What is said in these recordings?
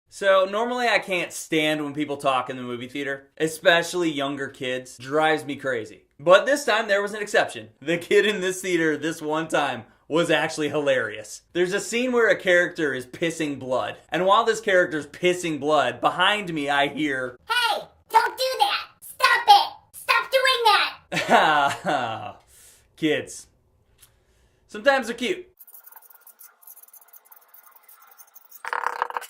So normally I can't stand when people talk in the movie theater, especially younger kids. Drives me crazy. But this time there was an exception. The kid in this theater this one time was actually hilarious. There's a scene where a character is pissing blood. And while this character's pissing blood, behind me I hear, "Hey, don't do that! Stop it! Stop doing that!" Kids. Sometimes they're cute.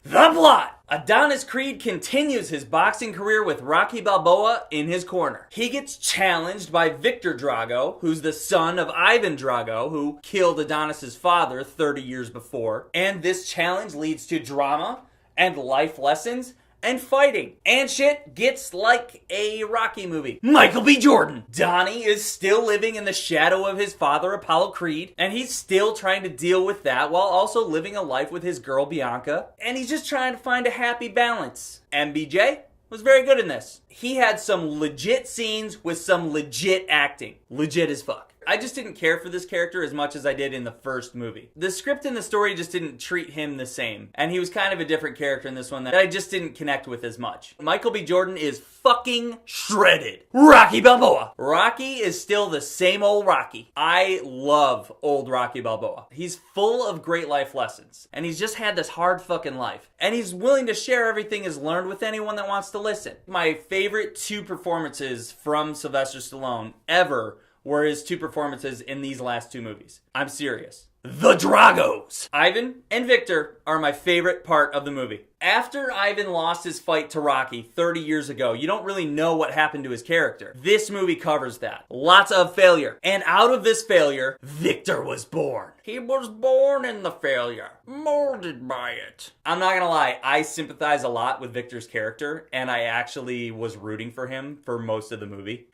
The plot! Adonis Creed continues his boxing career with Rocky Balboa in his corner. He gets challenged by Victor Drago, who's the son of Ivan Drago, who killed Adonis's father 30 years before. And this challenge leads to drama and life lessons and fighting. And shit gets like a Rocky movie. Michael B. Jordan. Donnie is still living in the shadow of his father, Apollo Creed, and he's still trying to deal with that while also living a life with his girl, Bianca. And he's just trying to find a happy balance. MBJ was very good in this. He had some legit scenes with some legit acting. Legit as fuck. I just didn't care for this character as much as I did in the first movie. The script and the story just didn't treat him the same. And he was kind of a different character in this one that I just didn't connect with as much. Michael B. Jordan is fucking shredded. Rocky Balboa. Rocky is still the same old Rocky. I love old Rocky Balboa. He's full of great life lessons. And he's just had this hard fucking life. And he's willing to share everything he's learned with anyone that wants to listen. My favorite two performances from Sylvester Stallone ever were his two performances in these last two movies. I'm serious. The Dragos. Ivan and Victor are my favorite part of the movie. After Ivan lost his fight to Rocky 30 years ago, you don't really know what happened to his character. This movie covers that. Lots of failure. And out of this failure, Victor was born. He was born in the failure, molded by it. I'm not gonna lie, I sympathize a lot with Victor's character, and I actually was rooting for him for most of the movie.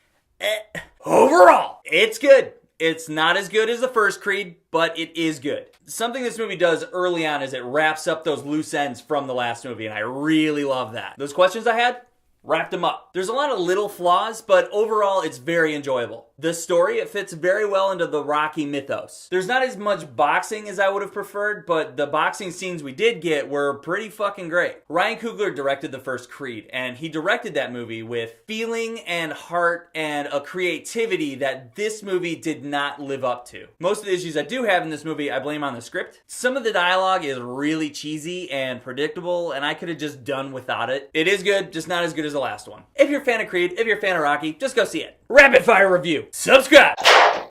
Overall, it's good. It's not as good as the first Creed, but it is good. Something this movie does early on is it wraps up those loose ends from the last movie, and I really love that. Those questions I had, wrapped them up. There's a lot of little flaws, but overall it's very enjoyable. The story, it fits very well into the Rocky mythos. There's not as much boxing as I would have preferred, but the boxing scenes we did get were pretty fucking great. Ryan Coogler directed the first Creed, and he directed that movie with feeling and heart and a creativity that this movie did not live up to. Most of the issues I do have in this movie, I blame on the script. Some of the dialogue is really cheesy and predictable, and I could have just done without it. It is good, just not as good as the last one. If you're a fan of Creed, if you're a fan of Rocky, just go see it. Rapid fire review. Subscribe.